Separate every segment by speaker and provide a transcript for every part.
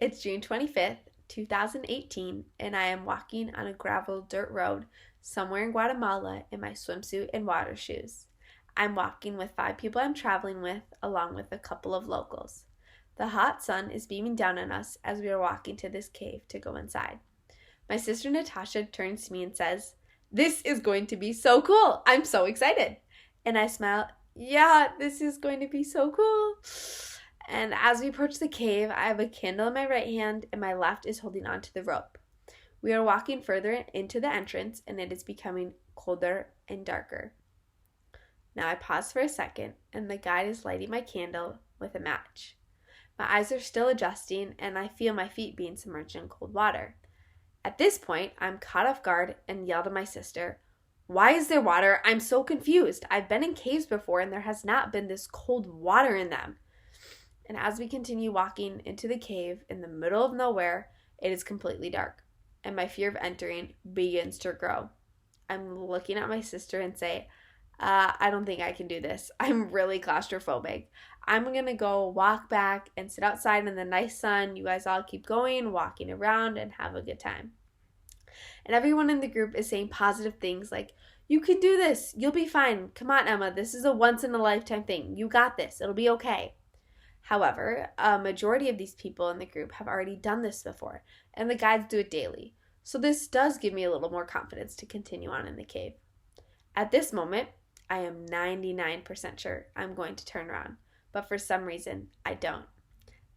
Speaker 1: It's June 25th, 2018, and I am walking on a gravel dirt road somewhere in Guatemala in my swimsuit and water shoes. I'm walking with 5 people I'm traveling with, along with a couple of locals. The hot sun is beaming down on us as we are walking to this cave to go inside. My sister Natasha turns to me and says, "This is going to be so cool! I'm so excited!" And I smile, "Yeah, this is going to be so cool!" And as we approach the cave, I have a candle in my right hand and my left is holding onto the rope. We are walking further into the entrance and it is becoming colder and darker. Now I pause for a second and the guide is lighting my candle with a match. My eyes are still adjusting and I feel my feet being submerged in cold water. At this point, I'm caught off guard and yell to my sister, "Why is there water? I'm so confused. I've been in caves before and there has not been this cold water in them." And as we continue walking into the cave in the middle of nowhere, it is completely dark, and my fear of entering begins to grow. I'm looking at my sister and say, I don't think I can do this. I'm really claustrophobic. I'm going to go walk back and sit outside in the nice sun. You guys all keep going, walking around, and have a good time. And everyone in the group is saying positive things like, "You can do this. You'll be fine. Come on, Emma. This is a once-in-a-lifetime thing. You got this. It'll be okay." However, a majority of these people in the group have already done this before, and the guides do it daily. So this does give me a little more confidence to continue on in the cave. At this moment, I am 99% sure I'm going to turn around, but for some reason, I don't.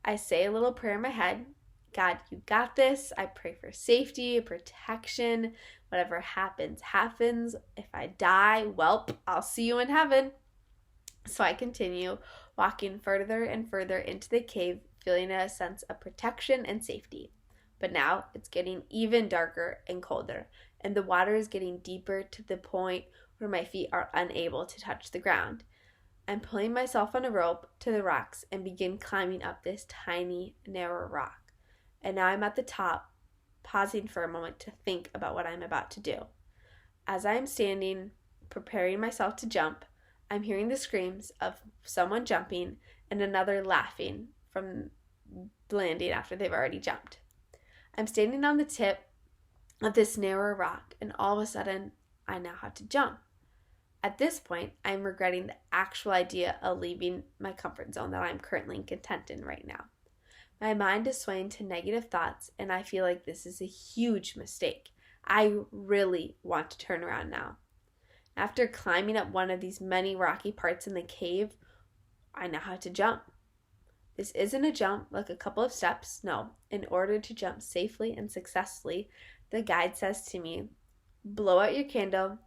Speaker 1: I say a little prayer in my head. "God, you got this." I pray for safety, protection. Whatever happens, happens. If I die, welp, I'll see you in heaven. So I continue walking further and further into the cave, feeling a sense of protection and safety. But now it's getting even darker and colder, and the water is getting deeper to the point where my feet are unable to touch the ground. I'm pulling myself on a rope to the rocks and begin climbing up this tiny, narrow rock. And now I'm at the top, pausing for a moment to think about what I'm about to do. As I am standing, preparing myself to jump, I'm hearing the screams of someone jumping and another laughing from landing after they've already jumped. I'm standing on the tip of this narrow rock, and all of a sudden, I now have to jump. At this point, I'm regretting the actual idea of leaving my comfort zone that I'm currently content in right now. My mind is swaying to negative thoughts, and I feel like this is a huge mistake. I really want to turn around now. After climbing up one of these many rocky parts in the cave, I now have to jump. This isn't a jump like a couple of steps. No, in order to jump safely and successfully, the guide says to me, "Blow out your candle,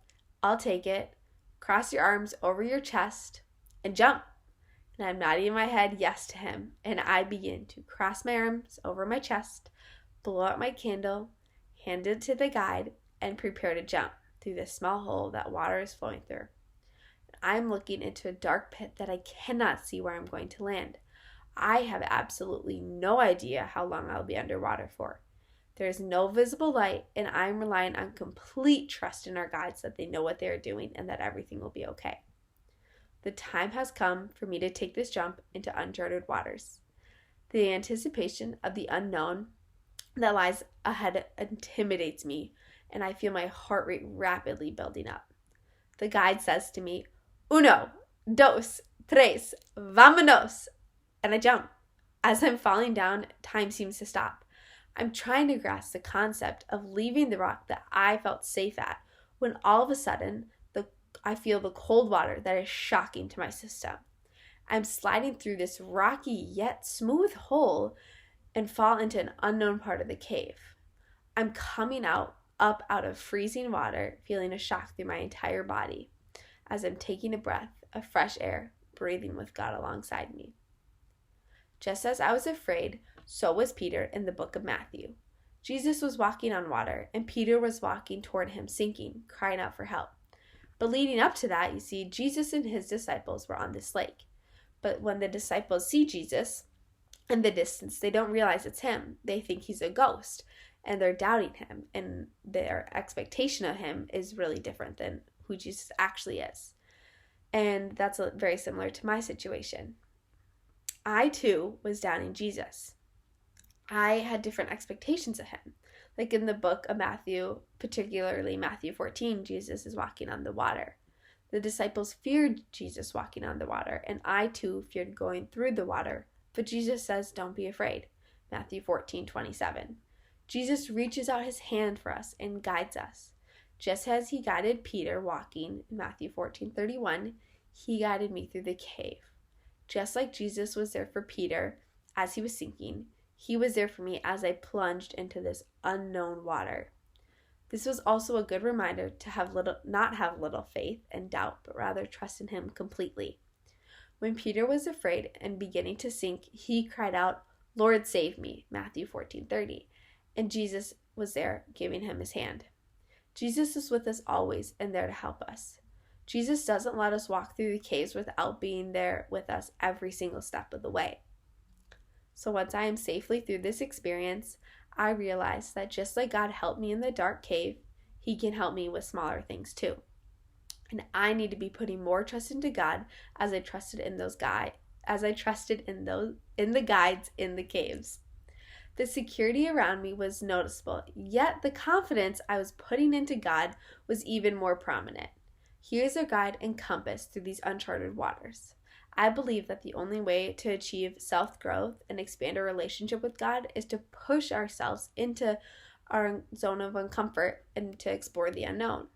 Speaker 1: I'll take it, cross your arms over your chest, and jump." And I'm nodding my head yes to him, and I begin to cross my arms over my chest, blow out my candle, hand it to the guide, and prepare to jump through this small hole that water is flowing through. I'm looking into a dark pit that I cannot see where I'm going to land. I have absolutely no idea how long I'll be underwater for. There is no visible light, and I'm relying on complete trust in our guides that they know what they are doing and that everything will be okay. The time has come for me to take this jump into uncharted waters. The anticipation of the unknown that lies ahead intimidates me, and I feel my heart rate rapidly building up. The guide says to me, "Uno, dos, tres, vámonos!" And I jump. As I'm falling down, time seems to stop. I'm trying to grasp the concept of leaving the rock that I felt safe at, when all of a sudden, I feel the cold water that is shocking to my system. I'm sliding through this rocky yet smooth hole and fall into an unknown part of the cave. I'm coming up out of freezing water, feeling a shock through my entire body as I'm taking a breath of fresh air, breathing with God alongside me. Just as I was afraid, so was Peter in the book of Matthew. Jesus was walking on water, and Peter was walking toward him, sinking, crying out for help. But leading up to that, you see, Jesus and his disciples were on this lake. But when the disciples see Jesus in the distance, they don't realize it's him. They think he's a ghost, and they're doubting him, and their expectation of him is really different than who Jesus actually is. And that's very similar to my situation. I, too, was doubting Jesus. I had different expectations of him. Like in the book of Matthew, particularly Matthew 14, Jesus is walking on the water. The disciples feared Jesus walking on the water, and I too feared going through the water. But Jesus says, don't be afraid. Matthew 14:27. Jesus reaches out his hand for us and guides us. Just as he guided Peter walking in Matthew 14:31, he guided me through the cave. Just like Jesus was there for Peter as he was sinking, he was there for me as I plunged into this unknown water. This was also a good reminder to not have little faith and doubt, but rather trust in him completely. When Peter was afraid and beginning to sink, he cried out, "Lord, save me," Matthew 14:30, and Jesus was there giving him his hand. Jesus is with us always and there to help us. Jesus doesn't let us walk through the caves without being there with us every single step of the way. So once I am safely through this experience, I realized that just like God helped me in the dark cave, he can help me with smaller things too. And I need to be putting more trust into God as I trusted in the guides in the caves. The security around me was noticeable, yet the confidence I was putting into God was even more prominent. Here's our guide and compass through these uncharted waters. I believe that the only way to achieve self-growth and expand our relationship with God is to push ourselves into our zone of uncomfort and to explore the unknown.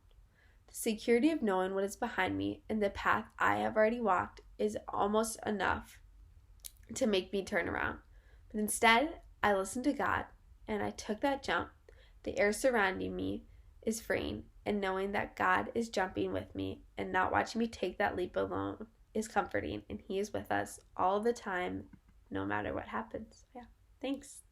Speaker 1: The security of knowing what is behind me and the path I have already walked is almost enough to make me turn around. But instead, I listened to God and I took that jump. The air surrounding me is freeing, and knowing that God is jumping with me and not watching me take that leap alone is comforting, and he is with us all the time, no matter what happens. Yeah, thanks.